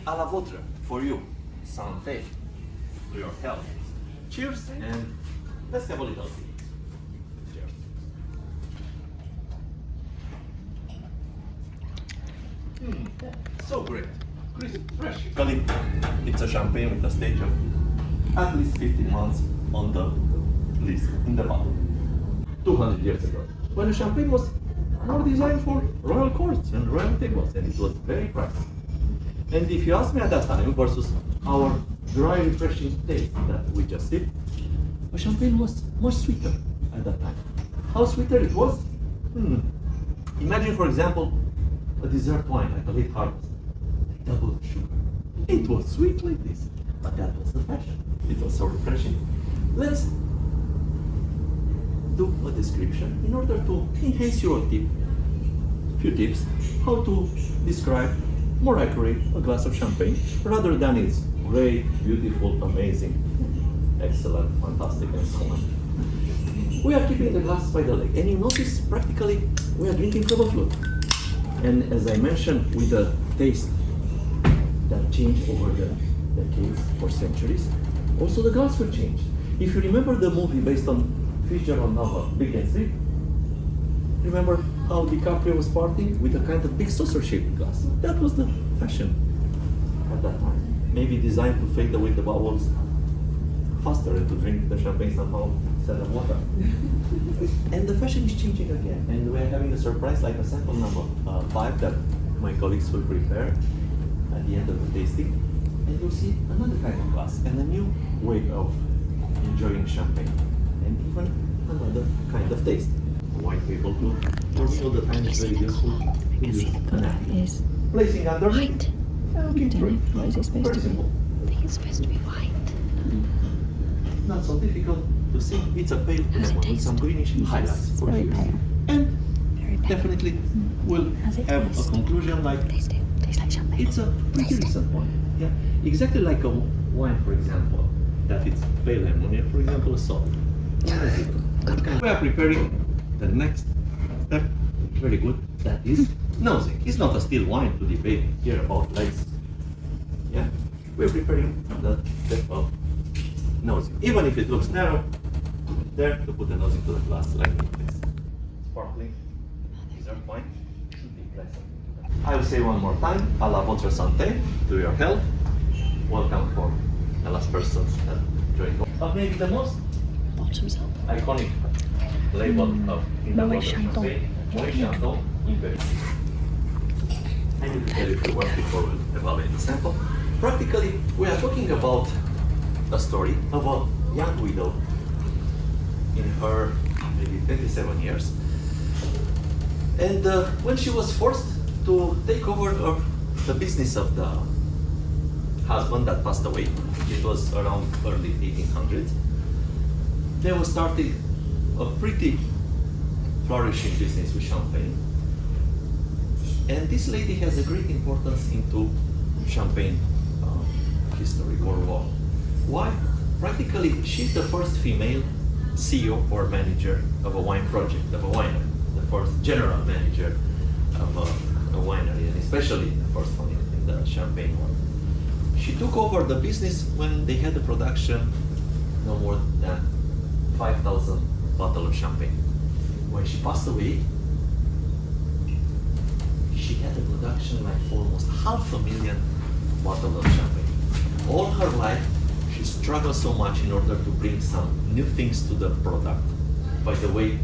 À la vôtre for you. Santé. To your health. Cheers and let's have a little sip. Cheers. So great. Crisp, fresh. It's a champagne with a stage of at least 15 months on the list, in the bottle. 200 years ago, when the champagne was more designed for royal courts and royal tables, and it was very pricey. And if you ask me at that time versus our dry, refreshing taste that we just sipped, the champagne was much sweeter at that time. How sweeter it was? Imagine, for example, a dessert wine like a late harvest, double sugar. It was sweet like this, but that was the fashion. It was so refreshing. Let's do a description in order to enhance your tip. Few tips how to describe more accurate a glass of champagne rather than it's great, beautiful, amazing, excellent, fantastic, and so on. We are keeping the glass by the leg, and you notice practically we are drinking from a flute. And as I mentioned, with the taste that changed over the decades or centuries, also the glass will change. If you remember the movie based on Fitzgerald novel, Big and Sleep, remember how DiCaprio was partying with a kind of big saucer-shaped glass? That was the fashion at that time. Maybe designed to fade away the bubbles faster and to drink the champagne somehow instead of water. And the fashion is changing again. And we're having a surprise like a sample number 5 that my colleagues will prepare at the end of the tasting. And you'll see another kind of glass and a new way of enjoying champagne. And even another kind of taste. White people too. Also the time is very useful. Is Placing under white. looking through. What is it supposed Very to be? simple. I think it's supposed to be white. Not so difficult to see. It's a pale How does it lemon with taste? some greenish highlights for Very you. pale. And Very pale. definitely we'll How's it have taste? a conclusion like Taste it. Tastes like champagne. it's a pretty recent one. Yeah, exactly like a wine, for example, that it's pale lemon. Yeah, for example, a salt. We are preparing the next step. Very good. That is nosing. It's not a still wine to debate here about legs. Yeah, we're preparing the step of nosing. Even if it looks narrow, there to put the nose into the glass like this. Sparkling dessert wine should be pleasant. I will say one more time, à la votre santé, to your health. Welcome for the last persons that joined. But maybe the most Bottoms up. iconic label of in the Moët world of Chandon. champagne, Moët Chandon in Paris. I need to tell you a few words before we evaluate the sample. Practically, we are talking about a story of a young widow in her maybe 27 years. And when she was forced to take over the business of the husband that passed away, it was around early 1800s, they were starting a pretty flourishing business with champagne. And this lady has a great importance into champagne history worldwide. Why? Practically, she's the first female CEO or manager of a wine project, of a winery, the first general manager of a winery, and especially the first one in the champagne world. She took over the business when they had a production no more than 5,000 bottles of champagne. When she passed away, she had a production like almost 500,000 bottles of champagne. All her life, she struggled so much in order to bring some new things to the product. By the way,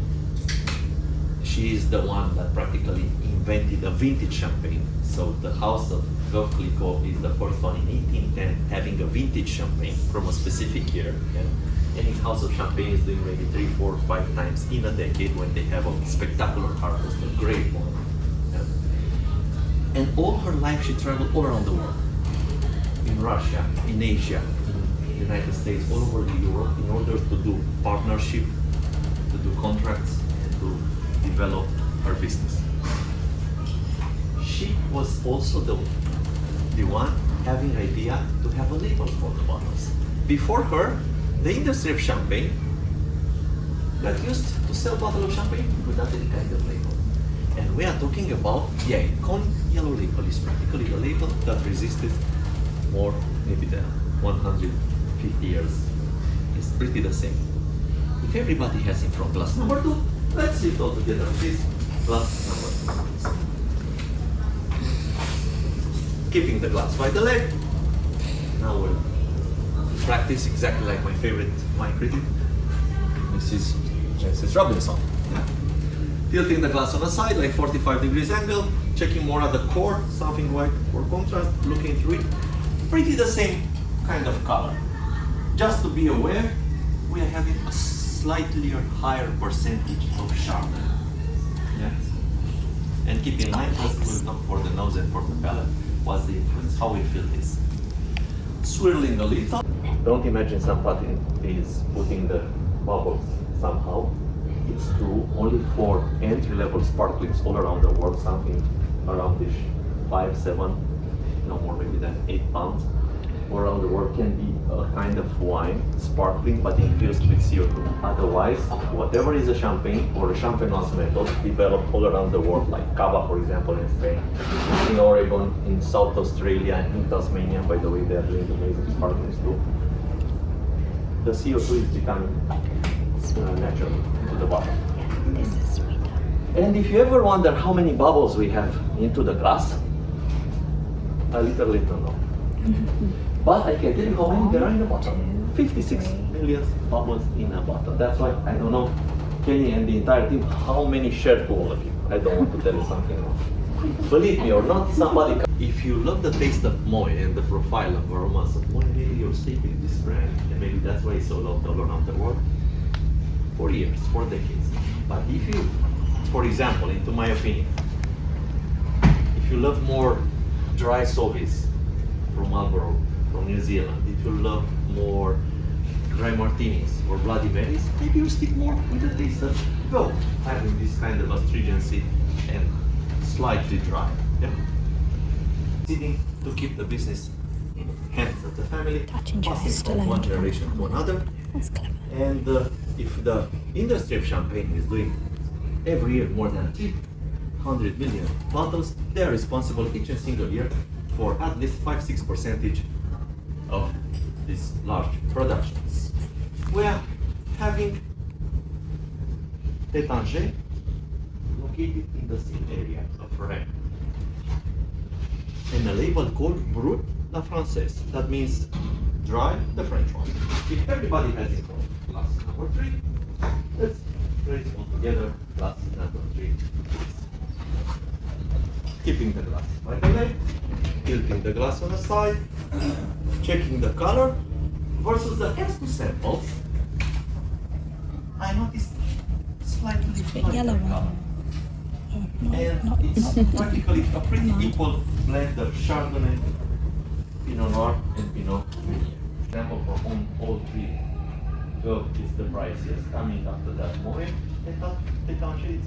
she is the one that practically invented a vintage champagne. So the house of Veuve Clicquot is the first one in 1810 having a vintage champagne from a specific year. And any house of champagne is doing maybe 3, 4, 5 times in a decade when they have a spectacular harvest, a great one. And all her life she traveled all around the world. In Russia, in Asia, in the United States, all over Europe, in order to do partnership, to do contracts, and to develop her business. She was also the one having idea to have a label for the bottles. before her, the industry of champagne got used to sell bottle of champagne without any kind of label. And we are talking about the iconic yellow label. It's practically the label that resisted more, maybe than 150 years. It's pretty the same. If everybody has in front glass number 2, let's see it all together. This glass number 2. Keeping the glass by the leg. Now we'll practice exactly like my favorite wine critic, Mrs. Robinson. Tilting the glass on the side, like 45 degrees angle, checking more at the core, something white for contrast, looking through it. Pretty the same kind of color. Just to be aware, we are having a slightly higher percentage of Chardonnay. Yeah? And keep in mind, just we'll look for the nose and for the palate, what's the influence, how we feel this. Swirling a little. Don't imagine somebody is putting the bubbles somehow. It's true, only for entry-level sparklings all around the world, something around this 5, 7, no more maybe than 8 pounds, all around the world can be a kind of wine, sparkling, but infused with CO2. Otherwise, whatever is a champagne or a champenoise method developed all around the world, like Cava, for example, in Spain, in Oregon, in South Australia, in Tasmania, by the way, they are doing amazing sparklings too. The CO2 is becoming natural to the bottom. Yeah, this is sweeter. And if you ever wonder how many bubbles we have into the glass, I literally don't know. But I can tell you how many there are in the bottle. 56 million bubbles in a bottle. That's why I don't know, Kenny and the entire team, how many shared to all of you. I don't want to tell you something wrong. Believe me or not, somebody. If you love the taste of Moët and the profile of aromas of Moët, maybe you're sleeping this brand, and maybe that's why it's so loved all around the world. For years, for decades. But if you, for example, into my opinion, if you love more dry Sauvis from Marlborough, from New Zealand, if you love more dry martinis or Bloody Marys, maybe you stick more with the taste of Veuve, having this kind of astringency and slightly dry. Yeah? Sitting to keep the business in the hands of the family, Touching passing is still from one owned. generation to another. That's clever. And if the industry of champagne is doing every year more than 300 million bottles, they are responsible each and single year for at least 5-6% of these large productions. We are having Tétanger located in the same area of Rennes, and a label called Brut la Française. That means dry, the French one. If everybody has it from glass number 3, let's raise it all together, glass number 3. Keeping the glass by the leg, tilting the glass on the side, checking the color versus the first 2 samples. I noticed slightly bit yellow lighter color. And it's practically a pretty equal blend of Chardonnay, Pinot Noir, and Pinot Meunier. Example for all 3. Veuve is the priciest, coming after that Moët, and that Tétanger is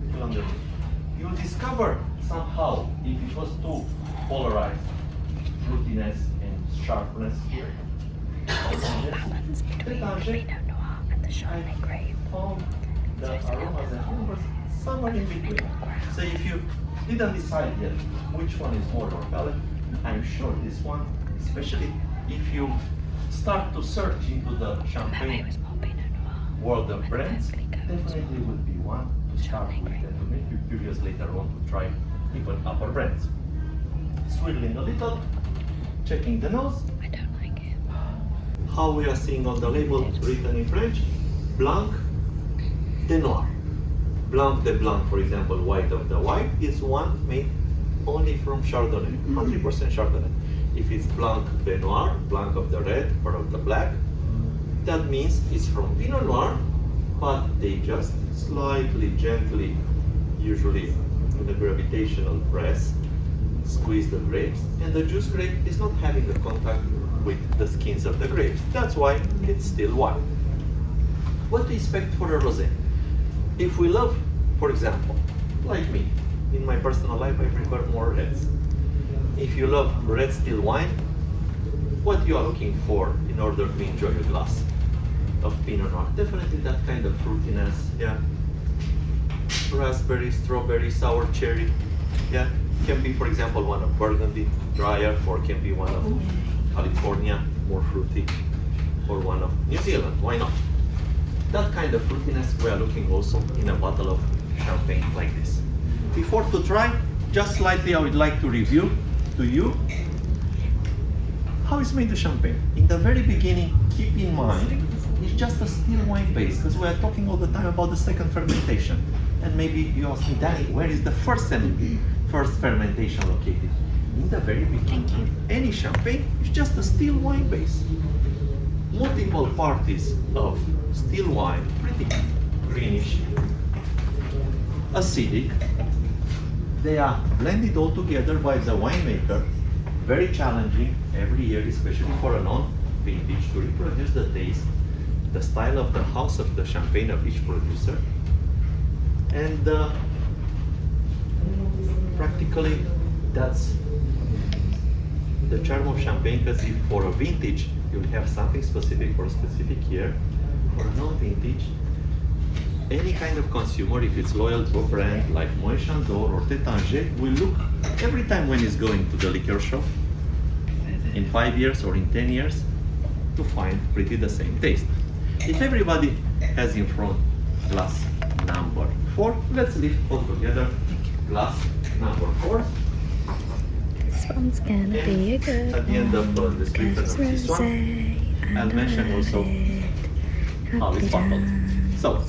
little underneath. You'll discover somehow, if it was too polarized, fruitiness and sharpness here. It's a balance between the Pinot Noir and the Chardonnay Grape. Found the aromas and flavors somewhere in between. So if you didn't decide yet which one is more your palate, I'm sure this one, especially if you start to search into the champagne world of brands, definitely will be one to start with and to make you curious later on to try even upper brands. Swirling a little, checking the nose. I don't like it. How we are seeing on the label written in French, Blanc de Noir. Blanc de Blanc, for example, white of the white, is one made only from Chardonnay, 100% Chardonnay. If it's Blanc de Noir, Blanc of the red or of the black, that means it's from Pinot Noir, but they just slightly, gently, usually with a gravitational press, squeeze the grapes, and the juice grape is not having a contact with the skins of the grapes. That's why it's still white. What to expect for a rosé? If we love, for example, like me, in my personal life I prefer more reds. If you love red still wine, what you are looking for in order to enjoy a glass of Pinot Noir. Definitely that kind of fruitiness, yeah. Raspberry, strawberry, sour cherry, yeah. Can be, for example, one of Burgundy, drier, or can be one of California, more fruity, or one of New Zealand, why not? That kind of fruitiness we are looking also in a bottle of champagne like this. Before to try, just slightly I would like to review to you how is made the champagne. In the very beginning, keep in mind, it's just a still wine base, because we are talking all the time about the second fermentation. And maybe you ask me, Dani, where is the first fermentation located? In the very beginning. Any champagne is just a still wine base. Multiple parties of still wine, pretty greenish, acidic. They are blended all together by the winemaker. Very challenging every year, especially for a non-vintage, to reproduce the taste, the style of the house of the champagne of each producer. And practically that's the charm of champagne, because if for a vintage you'll have something specific for a specific year, for a non-vintage, any kind of consumer, if it's loyal to a brand like Moët Chandon or Tétanger, will look every time when he's going to the liquor shop in 5 years or in 10 years to find pretty the same taste. If everybody has in front glass number 4, let's lift all together glass number 4. This one's gonna be a good At the end of the description of this one, I'll mention also how it's bottled. So,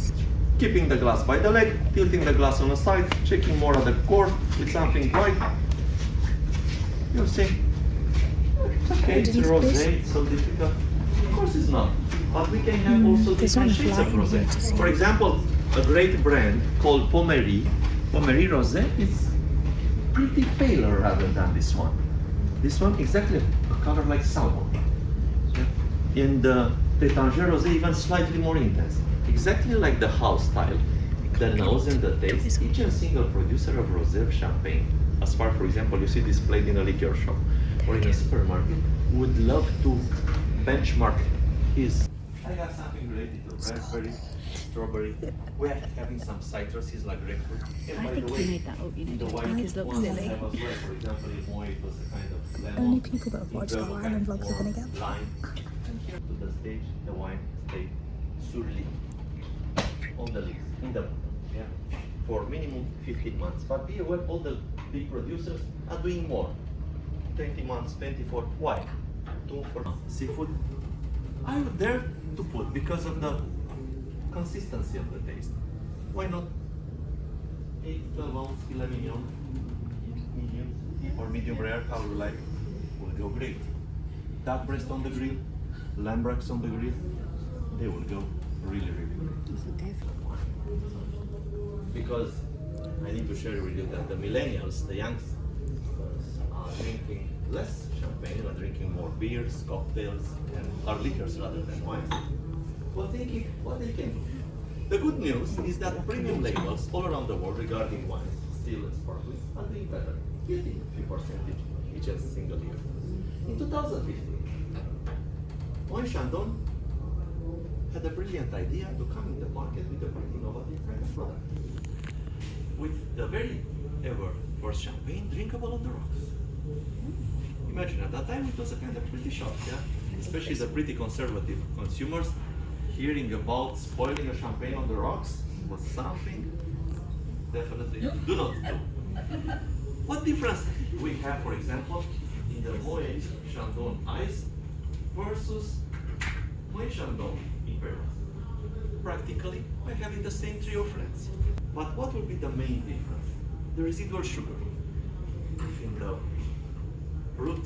keeping the glass by the leg, tilting the glass on the side, checking more at the core with something white. You'll see. It's okay, it's rosé, it's so difficult. Of course it's not. But we can have also different shades of rosé. For example, a great brand called Pommery Rosé is pretty paler rather than this one. This one exactly a color like salmon. In the Tétanger Rosé, even slightly more intense. Exactly like the house style, the nose and the taste. Each and single producer of rosé champagne, as far, for example, you see displayed in a liquor shop or in a supermarket, would love to benchmark his. I got something related to raspberry, strawberry. We're having some citruses like grapefruit. And by the way, made that up, you know, the just white to make us look ones silly. have as well. For example, in Moët it was a kind of lemon. Only people that have watched in our Veuve island kind vlogs are gonna more get. lime. And here to the stage, the wine stayed surely on the list, in the for minimum 15 months. But be aware, all the big producers are doing more. 20 months, 24. Why? 2 for seafood. I would dare to put because of the consistency of the taste. Why not 8, 12 ounce filet mignon, medium or medium rare, how you like, will go great. Duck breast on the grill, lamb racks on the grill, they will go really, really great. Because I need to share with you that the millennials, the youngsters, are drinking less champagne, are drinking more beers, cocktails, and are liquors rather than wines. Well, thinking what they can do. The good news is that premium labels all around the world regarding wines, still and sparkling, are doing better, getting a few percentage each and single year. In 2015, Moët Chandon had a brilliant idea to come in the market with a pretty innovative kind of product. With the very ever first champagne drinkable on the rocks. Imagine at that time it was a kind of pretty shock, yeah? Especially the pretty conservative consumers hearing about spoiling a champagne on the rocks was something definitely do not do. What difference we have, for example, in the Moët Chandon Ice versus Moët Chandon Imperial? Practically, we're having the same trio friends. But what will be the main difference? The residual sugar. If in the brut,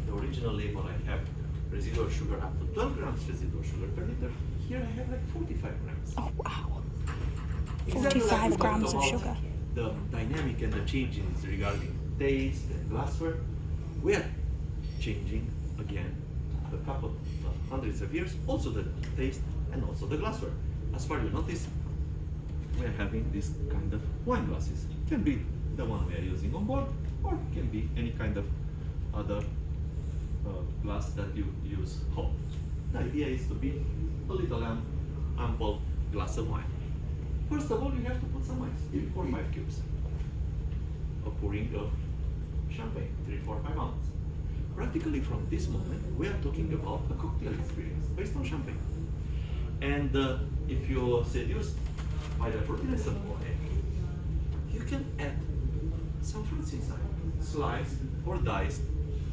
the original label, I have residual sugar up to 12 grams residual sugar per liter, here I have like 45 grams. Oh wow. Exactly 45 like we grams talked of about sugar. The dynamic and the changes regarding taste and glassware, we are changing again a couple of hundreds of years, also the taste and also the glassware. As far as you notice, we are having this kind of wine glasses. Can be the one we are using on board, or can be any kind of other glass that you use hot. The idea is to be a little ample glass of wine. First of all, you have to put some ice, 3, 4, 5 cubes. A pouring of champagne, 3, 4, 5 ounces. Practically from this moment, we are talking about a cocktail experience based on champagne. And if you're seduced by the fruitiness of wine, you can add some fruits inside. Sliced or diced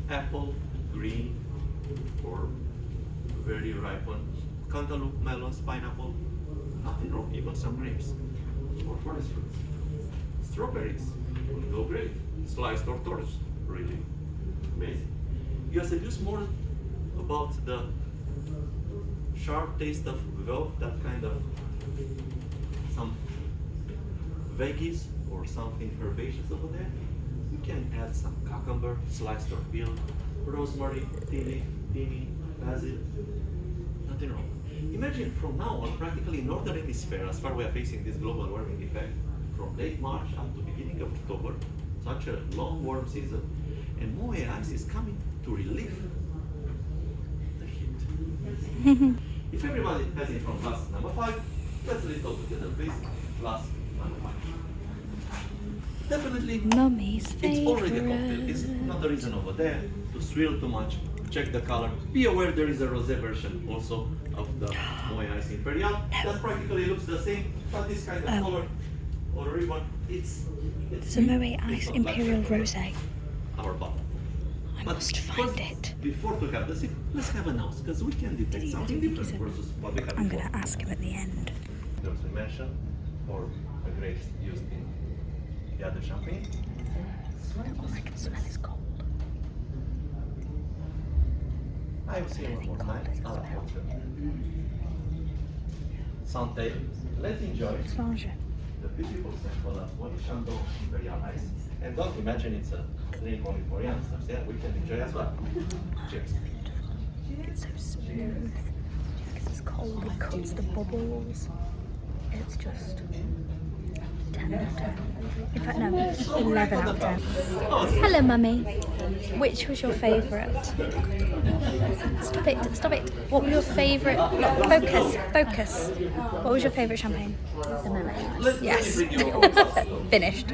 apple, green, or very ripened cantaloupe, melons, pineapple, nothing wrong, even some grapes or forest fruits. Strawberries will go great, sliced or torched, really amazing. You are seduced more about the sharp taste of Veuve, that kind of some veggies or something herbaceous over there. You can add some cucumber, sliced or peeled, rosemary, thyme, basil, nothing wrong. Imagine from now on, practically in Northern Hemisphere, as far we are facing this global warming effect, from late March up to beginning of October, such a long warm season, and Moe ice is coming to relieve the heat. If everybody has it from glass number 5, let's list all together, please. Glass number 5. Definitely, Mummy's it's already a cocktail. favourite. It's not the reason over there to swirl too much. Check the color. Be aware there is a rosé version also of the Moe Ice Imperial. That practically looks the same, but this kind of color or ribbon, it's It's a Moe Ice it's not Imperial like Rosé. our bottle. I But must find first, it. Before to have the sip, let's have a nose, because we can detect something different versus what we had I'm before. going to ask him at the end. Those we mentioned, or the grapes used in the other champagne. All I can smell is cold. I will say one more time. À la prochaine. Santé. Let's enjoy Flange. the beautiful sample of Moët Chandon Imperial Ice. And don't imagine it's a drink only for youngsters. Yeah, we can enjoy as well. Cheers. It's so smooth. Because it's cold, it cuts the bubbles. It's just 10 out of 10. In fact, no, 11 out of 10. Hello, Mummy. Which was your favourite? Stop it, stop it. What was your favourite? Focus. What was your favourite champagne? The Moët. Yes. Finished.